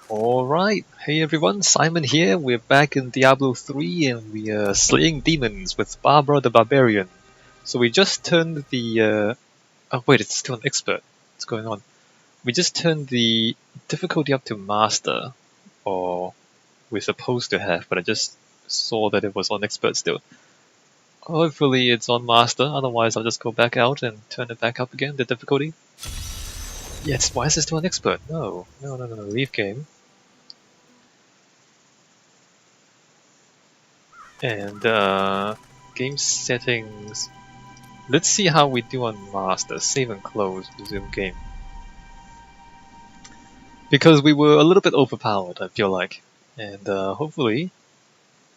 Alright, hey everyone, Simon here. We're back in Diablo 3 and we are slaying demons with Barbara the Barbarian. So we just turned the... Oh wait, it's still an expert. What's going on? We just turned the difficulty up to master. Or we're supposed to have, but I just saw that it was on expert still. Hopefully it's on master, otherwise I'll just go back out and turn it back up again, the difficulty. Yes, why is it still on expert? No, leave game. And game settings. Let's see how we do on master. Save and close. Resume game. Because we were a little bit overpowered, I feel like, and hopefully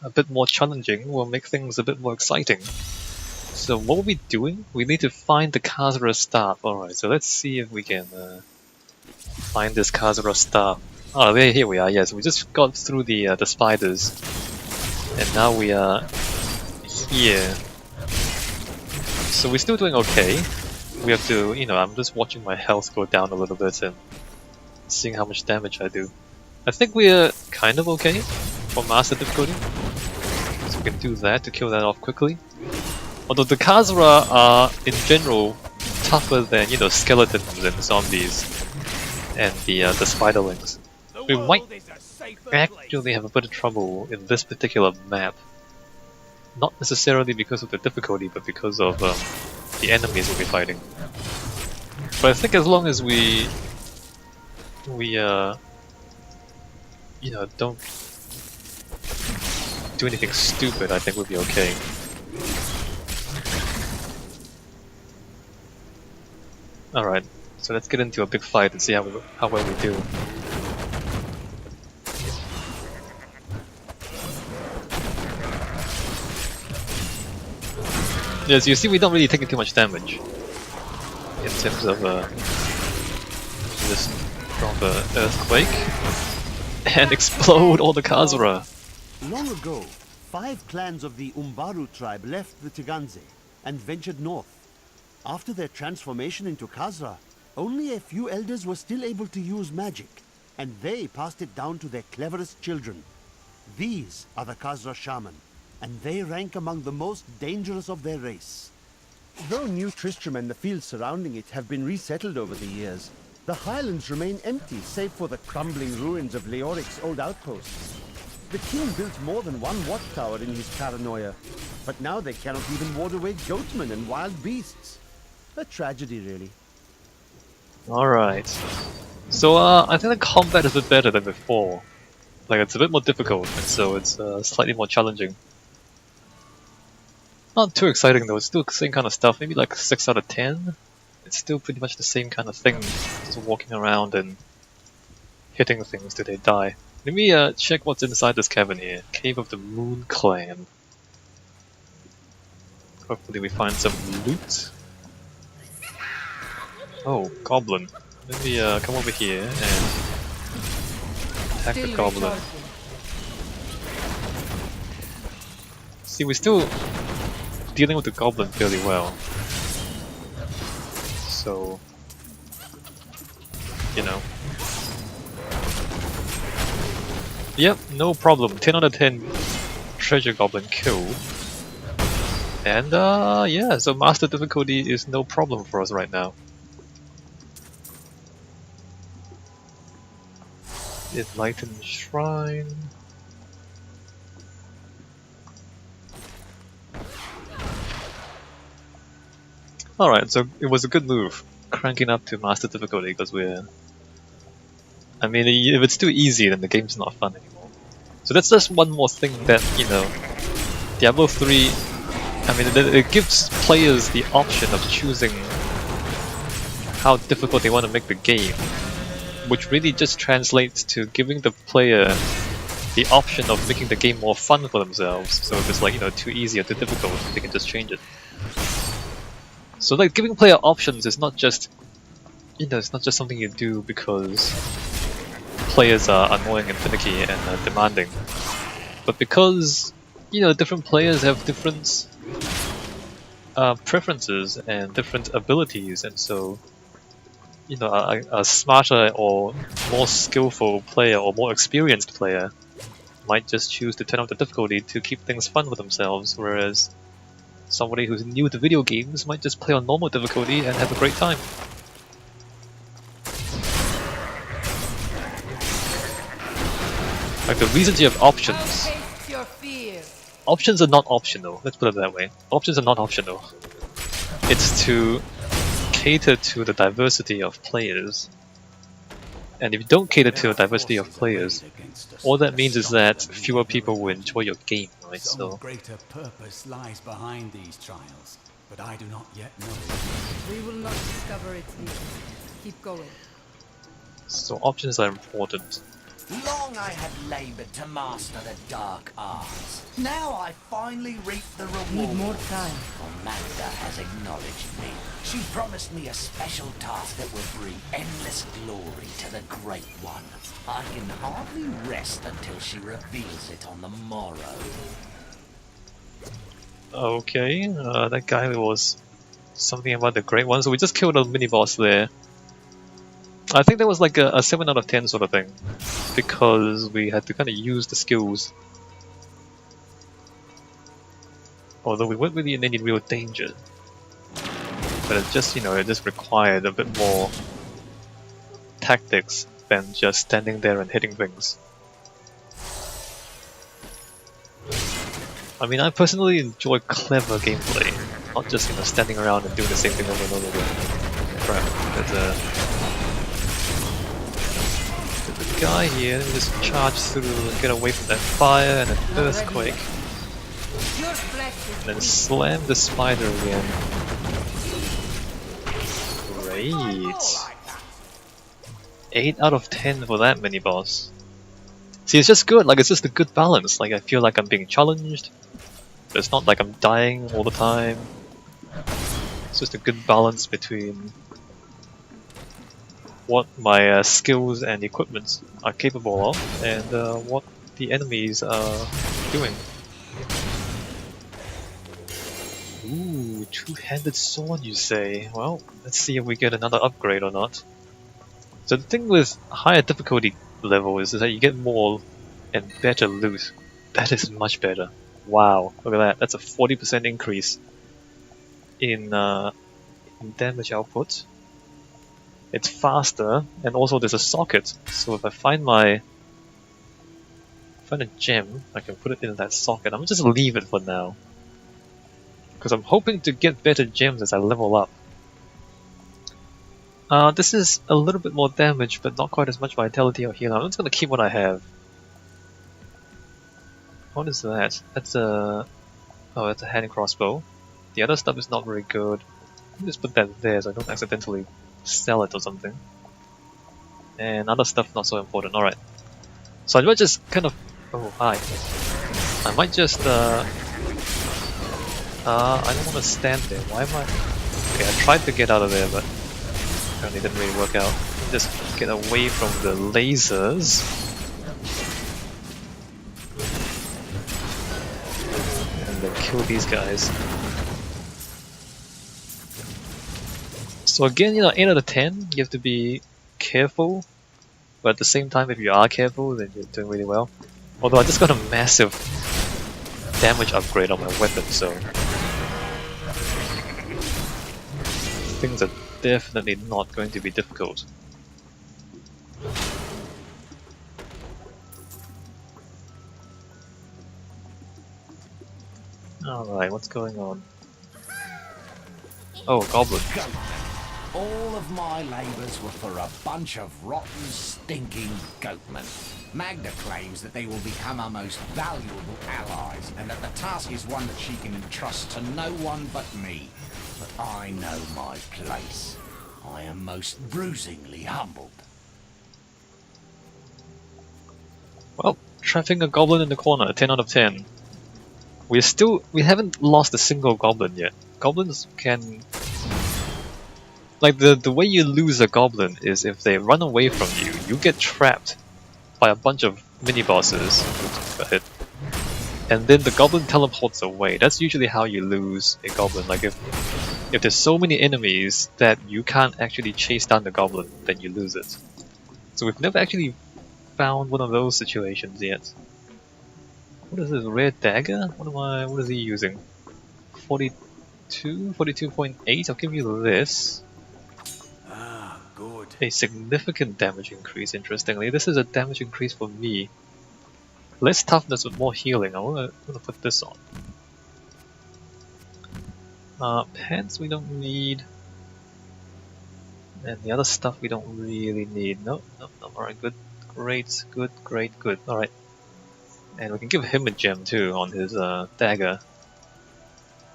a bit more challenging will make things a bit more exciting. So what are we doing? We need to find the Khazra staff. Alright, so let's see if we can find this Khazra staff. Oh, here we are. Yes, we just got through the spiders. And now we are here. So we're still doing okay. We have to, I'm just watching my health go down a little bit and seeing how much damage I do. I think we're kind of okay for master difficulty. So we can do that to kill that off quickly. Although the Khazra are, in general, tougher than, skeletons and zombies and the spiderlings. We might actually have a bit of trouble in this particular map. Not necessarily because of the difficulty, but because of the enemies we'll be fighting. But I think as long as we don't do anything stupid, I think we'll be okay. Alright, so let's get into a big fight and see how well we do. Yes, you see we don't really take too much damage in terms of just drop the earthquake and explode all the Khazra. Long ago, 5 clans of the Umbaru tribe left the Teganze and ventured north. After their transformation into Khazra, only a few elders were still able to use magic, and they passed it down to their cleverest children. These are the Khazra Shaman, and they rank among the most dangerous of their race. Though New Tristram and the fields surrounding it have been resettled over the years, the highlands remain empty save for the crumbling ruins of Leoric's old outposts. The king built more than one watchtower in his paranoia, but now they cannot even ward away goatmen and wild beasts. A tragedy, really. Alright. So I think the combat is a bit better than before. Like, it's a bit more difficult, and so it's slightly more challenging. Not too exciting though, it's still the same kind of stuff, maybe like 6 out of 10. It's still pretty much the same kind of thing, just walking around and hitting things till they die. Let me check what's inside this cavern here. Cave of the Moon Clan. Hopefully we find some loot. Oh, goblin. Let me come over here and attack the goblin. See, we're still dealing with the goblin fairly well. So, Yep, no problem. 10 out of 10 treasure goblin killed. And yeah, so master difficulty is no problem for us right now. Enlightened Shrine. Alright, so it was a good move, cranking up to master difficulty, because I mean, if it's too easy, then the game's not fun anymore. So that's just one more thing that, Diablo 3, I mean, it gives players the option of choosing how difficult they want to make the game, which really just translates to giving the player the option of making the game more fun for themselves. So if it's like, too easy or too difficult, they can just change it. So like, giving player options is not just, it's not just something you do because players are annoying and finicky and demanding, but because, different players have different preferences and different abilities, and so you know, a smarter or more skillful player or more experienced player might just choose to turn up the difficulty to keep things fun for themselves, whereas somebody who's new to video games might just play on normal difficulty and have a great time. Like, the reasons you have options. Options are not optional, let's put it that way. Options are not optional. It's to cater to the diversity of players. And if you don't cater to a diversity of players, all that means is that fewer people will enjoy your game, right? Some So greater purpose lies behind these trials, but I do not yet know. We will not discover its meaning. Keep going. so options are important. Long I had laboured to master the dark arts. Now I finally reap the reward. Need more time. Magda has acknowledged me. She promised me a special task that will bring endless glory to the Great One. I can hardly rest until she reveals it on the morrow. Okay, that guy was something about the Great One, so we just killed a mini-boss there. I think that was like a 7 out of 10 sort of thing, because we had to kind of use the skills. Although we weren't really in any real danger. But it just, you know, it just required a bit more tactics than just standing there and hitting things. I mean, I personally enjoy clever gameplay, not just, you know, standing around and doing the same thing over and over again. Crap, there's a guy here. Let me just charge through and get away from that fire and an earthquake. Your flesh is And then slam the spider again. Great. 8 out of 10 for that mini boss. See, it's just good. Like, it's just a good balance. Like, I feel like I'm being challenged. But it's not like I'm dying all the time. It's just a good balance between what my skills and equipment are capable of, and what the enemies are doing. Ooh, two-handed sword, you say? Well, let's see if we get another upgrade or not. So the thing with higher difficulty level is that you get more and better loot. That is much better. Wow, look at that. That's a 40% increase in damage output. It's faster, and also there's a socket, so if I find a gem, I can put it in that socket. I'm gonna just leave it for now, because I'm hoping to get better gems as I level up. This is a little bit more damage, but not quite as much vitality or healing. I'm just gonna keep what I have. What is that? That's a... oh, that's a hand crossbow. The other stuff is not very good. Let me just put that there so I don't accidentally sell it or something. And other stuff not so important. Alright. So I might just kind of... oh, hi. I might just I don't want to stand there. Why am I... okay, I tried to get out of there, but apparently it didn't really work out. Just get away from the lasers. And then kill these guys. So again, you know, 8 out of 10, you have to be careful, but at the same time, if you are careful, then you're doing really well. Although I just got a massive damage upgrade on my weapon, so things are definitely not going to be difficult. Alright, what's going on? Oh, goblin. All of my labours were for a bunch of rotten, stinking goatmen. Magda claims that they will become our most valuable allies, and that the task is one that she can entrust to no one but me. But I know my place. I am most bruisingly humbled. Well, trapping a goblin in the corner, 10 out of 10. We haven't lost a single goblin yet. Goblins can... like, the way you lose a goblin is if they run away from you, you get trapped by a bunch of mini-bosses. Oops, got hit. and then the goblin teleports away. That's usually how you lose a goblin. Like if there's so many enemies that you can't actually chase down the goblin, then you lose it. So we've never actually found one of those situations yet. What is this, rare dagger? What is he using? 42? 42.8? I'll give you this. Ah, good. A significant damage increase, interestingly. This is a damage increase for me. Less toughness with more healing. I'm gonna put this on. Pants we don't need. And the other stuff we don't really need. Nope. Alright, good. Great, good. Alright. And we can give him a gem too on his dagger.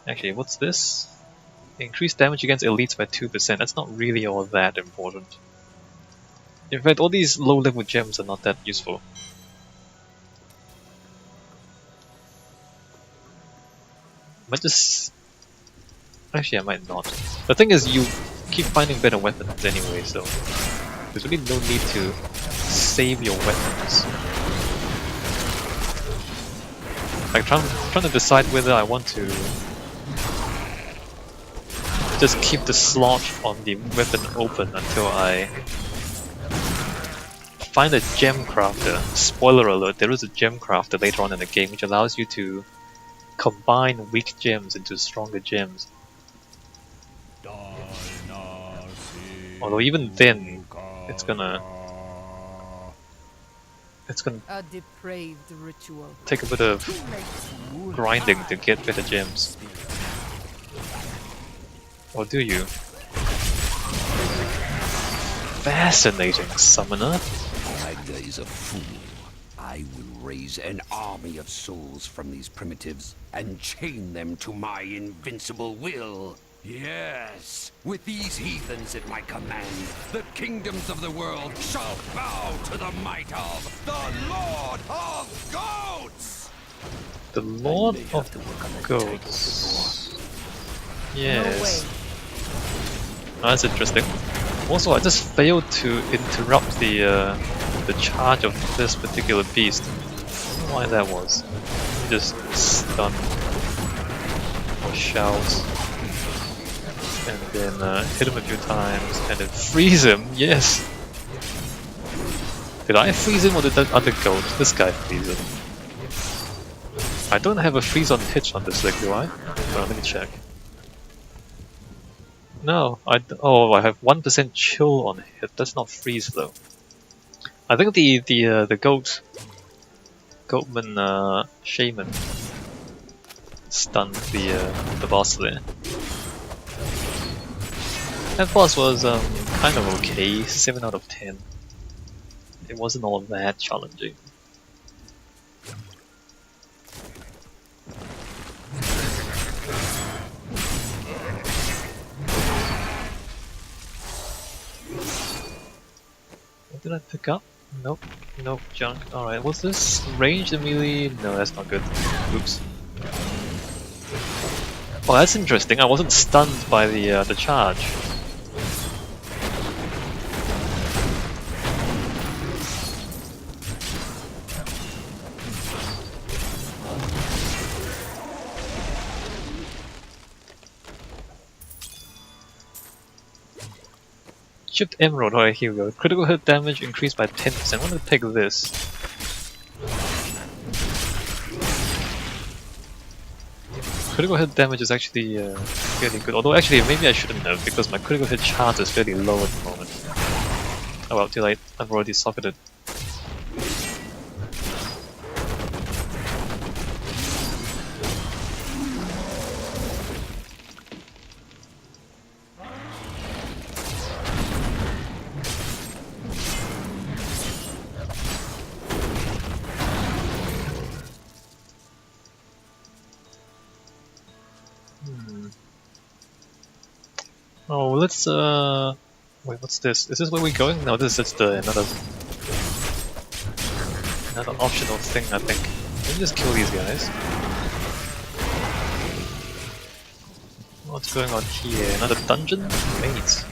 Actually, what's this? Increased damage against elites by 2%. That's not really all that important. In fact, all these low level gems are not that useful. Might just... Actually, I might not. The thing is, you keep finding better weapons anyway, so there's really no need to save your weapons. Like, trying to decide whether I want to just keep the slot on the weapon open until I find a gem crafter. Spoiler alert, there is a gem crafter later on in the game which allows you to combine weak gems into stronger gems. Although even then, it's gonna A depraved ritual. take a bit of grinding to get better gems. Or do you? Fascinating, summoner. Magda is a fool. I will raise an army of souls from these primitives and chain them to my invincible will. Yes, with these heathens at my command, the kingdoms of the world shall bow to the might of the Lord of Goats! The Lord of Goats. Yes. Oh, that's interesting. Also, I just failed to interrupt the charge of this particular beast. I don't know why that was. He just stun or shout, and then hit him a few times, and then freeze him. Yes. Did I freeze him or did that other goat? This guy freeze him. I don't have a freeze on hitch on this leg, do I? Oh, let me check. No, I have 1% chill on hit. That's not freeze though. I think the goatman shaman stunned the boss there. That boss was kind of okay, 7 out of 10. It wasn't all that challenging. What did I pick up? Nope. Nope, junk. Alright, what's this? Ranged and melee? No, that's not good. Oops. Oh, that's interesting. I wasn't stunned by the charge. Chipped Emerald, alright, here we go. Critical hit damage increased by 10%. I'm gonna pick this. Critical hit damage is actually fairly good. Although actually maybe I shouldn't have because my critical hit chance is fairly low at the moment. Oh well, too late. I've already socketed. Oh, let's wait, what's this? Is this where we're going? No, this is just another optional thing, I think. Let me just kill these guys. What's going on here? Another dungeon? Mate.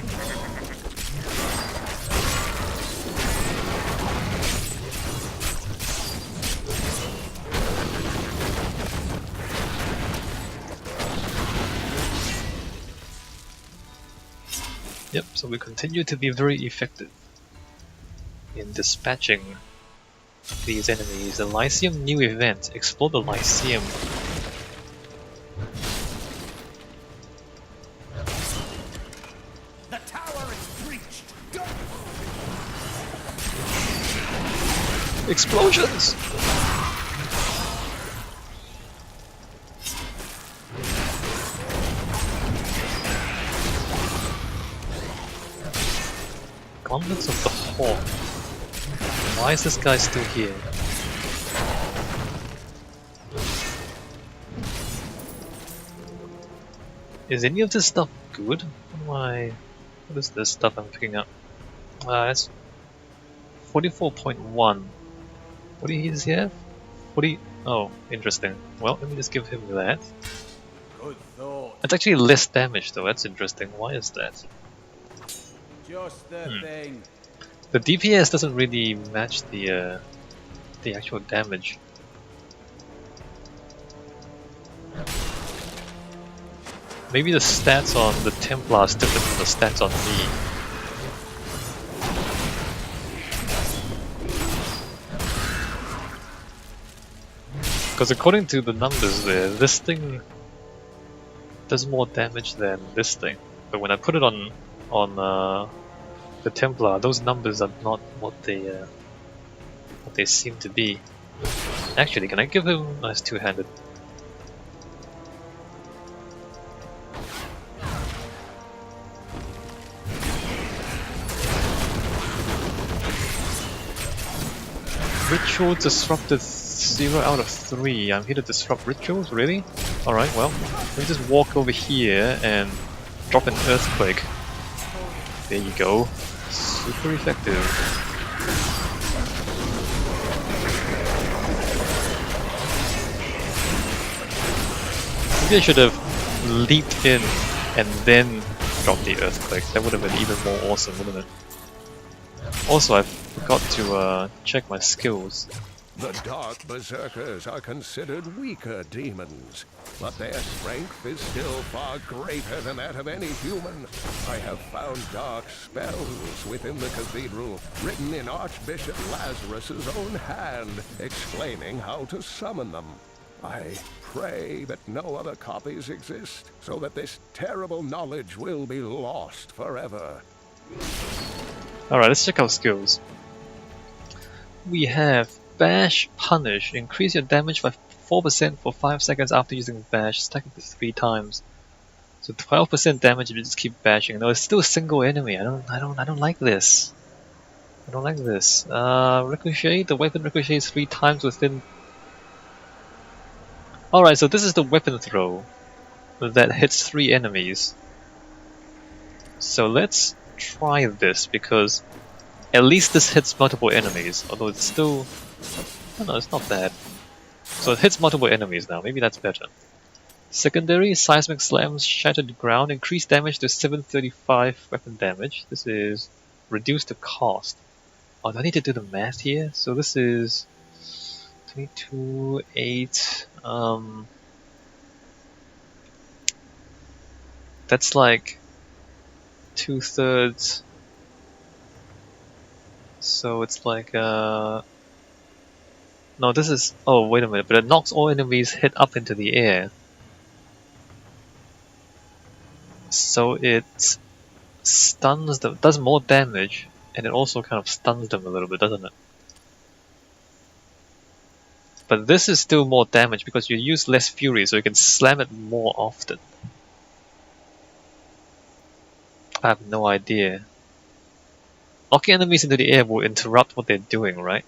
Yep, so we continue to be very effective in dispatching these enemies. The Lyceum new event. Explore the Lyceum. The tower is breached. Explosions! Gauntlets of the Hawk. Why is this guy still here? Is any of this stuff good? What is this stuff I'm picking up? It's 44.1. What do you have? 40. Oh, interesting. Well, let me just give him that. Good thought. It's actually less damage though, that's interesting. Why is that? Just the thing. The DPS doesn't really match the actual damage. Maybe the stats on the Templar is different from the stats on me. Because according to the numbers there, this thing does more damage than this thing. But when I put it on the Templar, those numbers are not what they seem to be. Actually, can I give him nice two-handed? Ritual disrupted 0 out of 3. I'm here to disrupt rituals? Really? Alright, well, let me just walk over here and drop an earthquake. There you go. Super effective. Maybe I should have leaped in and then dropped the earthquake. That would have been even more awesome, wouldn't it? Also, I forgot to check my skills. The Dark Berserkers are considered weaker demons, but their strength is still far greater than that of any human. I have found dark spells within the cathedral, written in Archbishop Lazarus's own hand, explaining how to summon them. I pray that no other copies exist, so that this terrible knowledge will be lost forever. Alright, let's check our skills. We have Bash Punish. Increase your damage by 4% for 5 seconds after using Bash. Stack it to 3 times. So 12% damage if you just keep bashing. No, it's still a single enemy. I don't like this. I don't like this. Ricochet. The weapon ricochets 3 times within. Alright, so this is the weapon throw that hits 3 enemies. So let's try this because at least this hits multiple enemies, although it's still... Oh no, it's not bad. So it hits multiple enemies now, maybe that's better. Secondary, Seismic Slams, Shattered Ground, increased damage to 735 weapon damage. This is reduced the cost. Oh, do I need to do the math here? So this is 22, 8, that's like 2/3. So it's like no, this is, oh wait a minute, but it knocks all enemies hit up into the air. So it stuns them, does more damage, and it also kind of stuns them a little bit, doesn't it? But this is still more damage because you use less fury, so you can slam it more often. I have no idea. Knocking enemies into the air will interrupt what they're doing, right?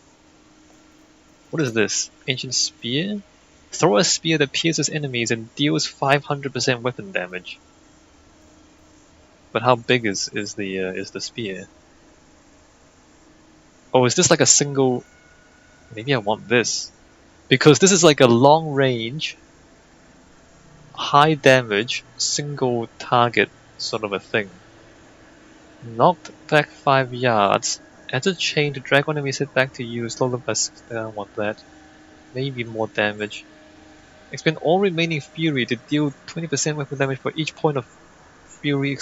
What is this? Ancient Spear? Throw a spear that pierces enemies and deals 500% weapon damage. But how big is the spear? Oh, is this like a single... Maybe I want this. Because this is like a long range, high damage, single target sort of a thing. Knocked back 5 yards. Add a chain to drag one enemy's hit back to you. Slow them by 6. I don't want that. Maybe more damage. Expend all remaining fury to deal 20% weapon damage for each point of fury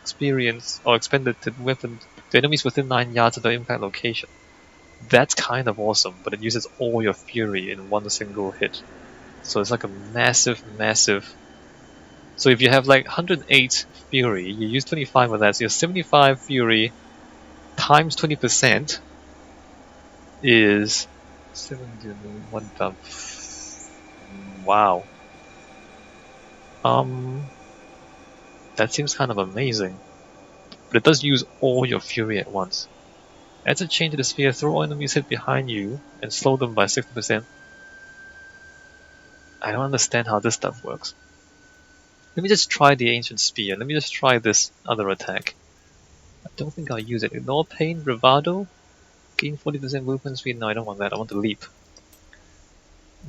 experience or expended to weapon to enemies within 9 yards of the impact location. That's kind of awesome, but it uses all your fury in one single hit. So it's like a massive. So if you have like 108 fury, you use 25 of that, so your 75 fury times 20% is 71. Wow. That seems kind of amazing. But it does use all your fury at once. Adds a chain to the sphere, throw all enemies hit behind you, and slow them by 60%. I don't understand how this stuff works. Let me just try the Ancient Spear. Let me just try this other attack. I don't think I'll use it. Ignore Pain, Bravado, gain 40% movement speed. No, I don't want that. I want the Leap.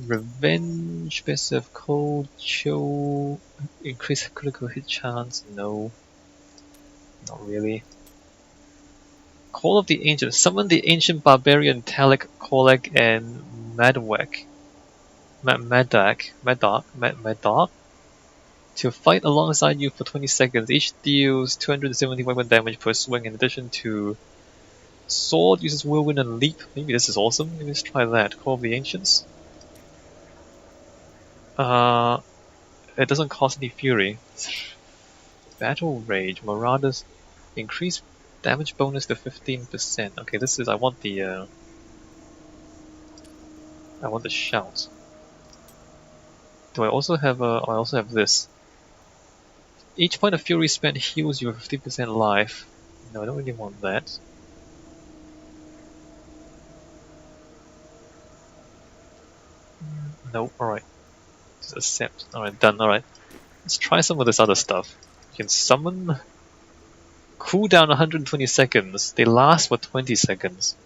Revenge, Best of Cold, Chill, increase critical hit chance. No. Not really. Call of the Ancient. Summon the Ancient Barbarian Talik, Kolek, and Madwak. Madak to fight alongside you for 20 seconds. Each deals 270 weapon damage per swing in addition to Sword, uses Whirlwind and Leap. Maybe this is awesome. Maybe let's try that. Call of the Ancients. It doesn't cost any fury. Battle Rage. Marauders increase damage bonus to 15%. Okay, this is I want the shout. Do I also have I also have this. Each point of fury spent heals you 50% life. No, I don't really want that. No, alright. Just accept. Alright, done, alright. Let's try some of this other stuff. You can summon. Cooldown 120 seconds. They last for 20 seconds.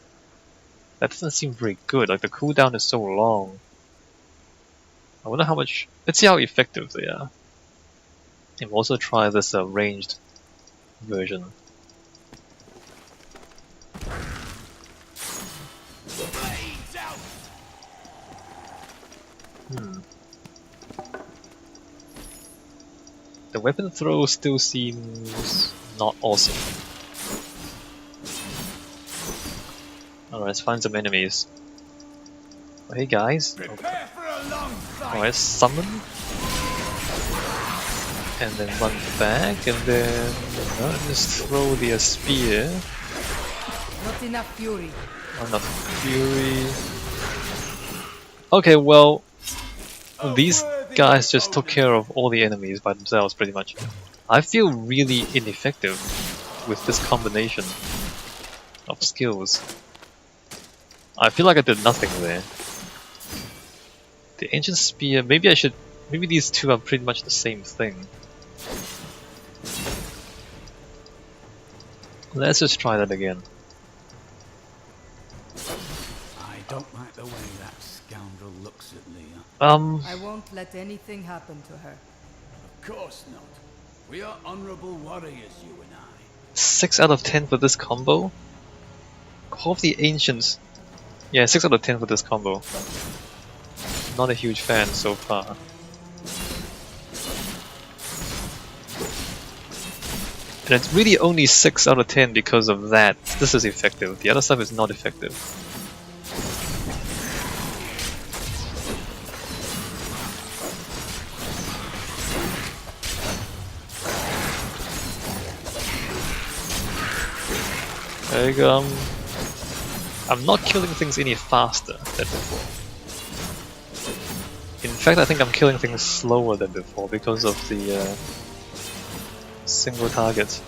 That doesn't seem very good, like the cooldown is so long. I wonder how much. Let's see how effective they are. And we'll also try this ranged version. The weapon throw still seems not awesome. Alright, let's find some enemies. Oh, hey guys. Alright, summon. And then run back, and then just throw the spear. Not enough fury. Not enough fury. Okay, well, these guys just took care of all the enemies by themselves, pretty much. I feel really ineffective with this combination of skills. I feel like I did nothing there. The Ancient Spear, maybe these two are pretty much the same thing. Let's just try that again. I don't like the way that scoundrel looks at Leah. I won't let anything happen to her. Of course not. We are honorable warriors, you and I. 6 out of 10 for this combo? Call of the Ancients. Yeah, 6 out of 10 for this combo. Not a huge fan so far. And it's really only 6 out of 10 because of that. This is effective. The other stuff is not effective. Like, I'm not killing things any faster than before. In fact, I think I'm killing things slower than before because of the single target.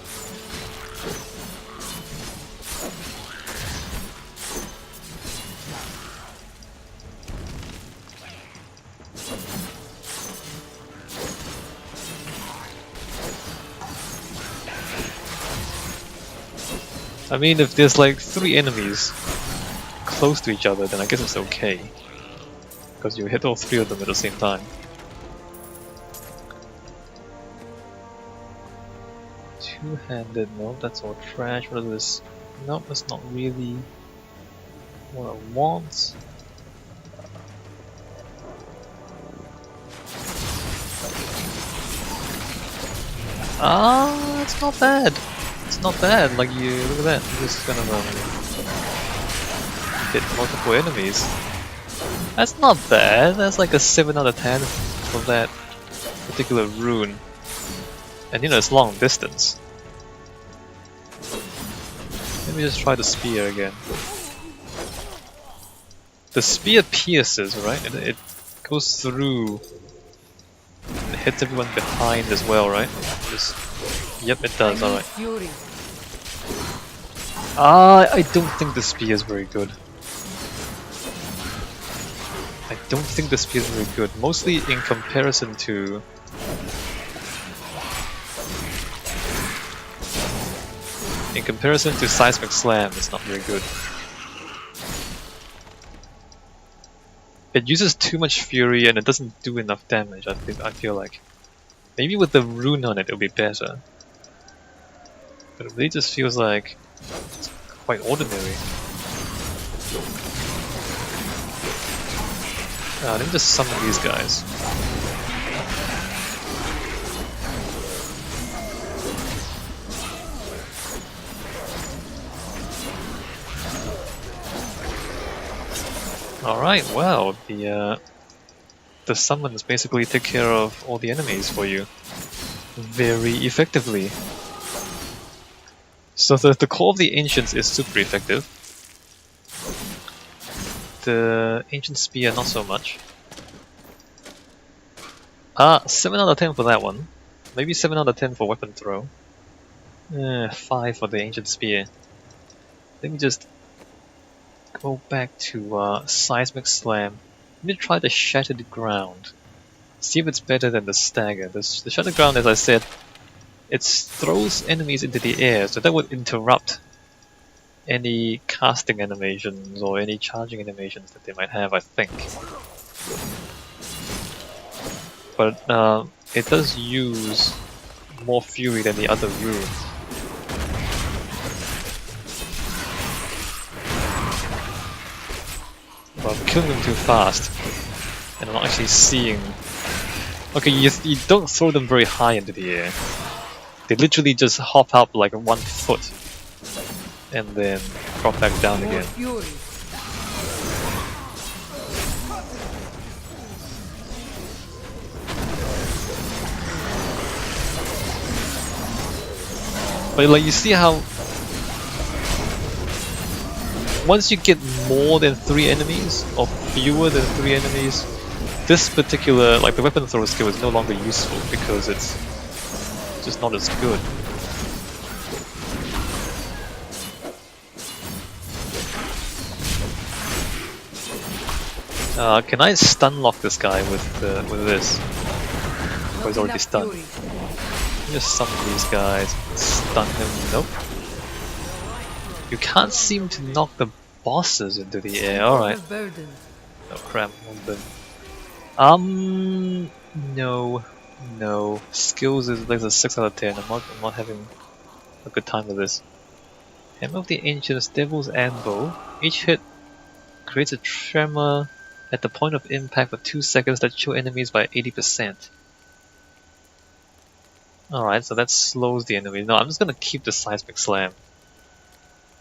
I mean, if there's like 3 enemies close to each other, then I guess it's okay. Because you hit all 3 of them at the same time. Two-handed, no, that's all trash. What is this? No, that's not really what I want. it's not bad. It's not bad. Like you look at that. You just kind of hit multiple enemies. That's not bad. That's like a 7 out of 10 for that particular rune. And you know it's long distance. Let me just try the spear again. The spear pierces, right? It goes through and hits everyone behind as well, right? Just, yep, it does, alright. Fury. I don't think the spear is very good. I don't think the spear is very good, mostly in comparison to... In comparison to Seismic Slam, it's not very good. It uses too much fury and it doesn't do enough damage, I feel like. Maybe with the rune on it, it'll be better. But it really just feels like it's quite ordinary. Let me just summon these guys. Alright, well, the summons basically take care of all the enemies for you very effectively. So the Call of the Ancients is super effective. The Ancient Spear not so much. 7 out of 10 for that one. Maybe 7 out of 10 for Weapon Throw. 5 for the Ancient Spear. Let me just go back to Seismic Slam. Let me try the Shattered Ground. See if it's better than the Stagger. The Shattered Ground, as I said, it throws enemies into the air, so that would interrupt any casting animations or any charging animations that they might have, I think. But it does use more fury than the other rune. But I'm killing them too fast, and I'm not actually seeing... Okay, you don't throw them very high into the air. They literally just hop up like 1 foot, and then drop back down again. Fury. But like you see how once you get more than 3 enemies, or fewer than 3 enemies, this particular, like the weapon throw skill is no longer useful because it's just not as good. Can I stun lock this guy with this? Or he's already stunned. Just summon these guys, stun him. Nope. You can't seem to knock the bosses into the air. Alright. Oh crap, no. Skills is like a 6 out of 10. I'm not having a good time with this. Hammer of the Ancients, Devil's Anvil. Each hit creates a tremor at the point of impact for 2 seconds that chill enemies by 80%. Alright, so that slows the enemy. No, I'm just gonna keep the Seismic Slam.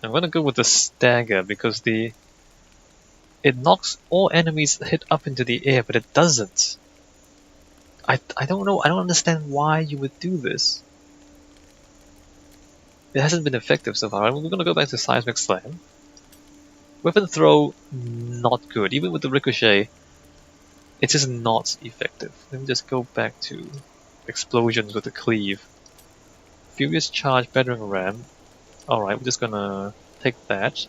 I'm gonna go with the Stagger because it knocks all enemies hit up into the air, but it doesn't. I don't know, I don't understand why you would do this. It hasn't been effective so far. We're gonna go back to Seismic Slam. Weapon Throw, not good. Even with the Ricochet, it's just not effective. Let me just go back to Explosions with the Cleave. Furious Charge, Battering Ram. Alright, we're just gonna take that.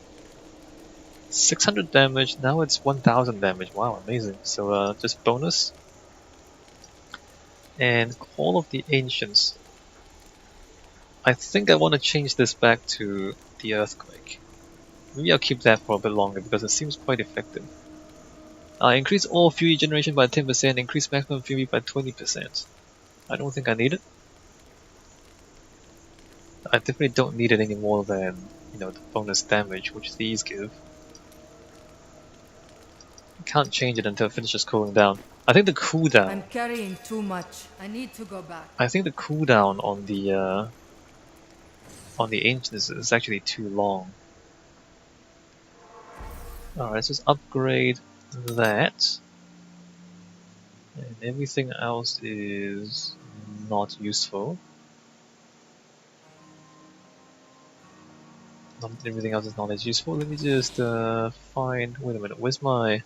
600 damage, now it's 1000 damage. Wow, amazing. So just bonus. And Call of the Ancients. I think I want to change this back to the Earthquake. Maybe I'll keep that for a bit longer because it seems quite effective. Increase all fury generation by 10%, increase maximum fury by 20%. I don't think I need it. I definitely don't need it any more than, you know, the bonus damage which these give. I can't change it until it finishes cooling down. I think the cooldown... I'm carrying too much. I need to go back. I think the cooldown on the on the ancients is actually too long. Alright, let's just upgrade that. And everything else is not useful. Everything else is not as useful. Let me just find. Wait a minute. Where's my?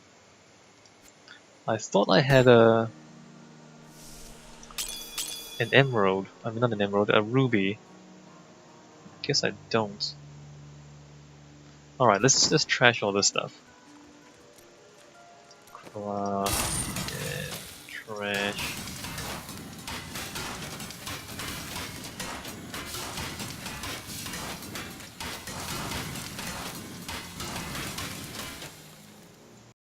I thought I had an emerald. I mean, not an emerald, a ruby. Guess I don't. All right, let's just trash all this stuff. Craft and trash.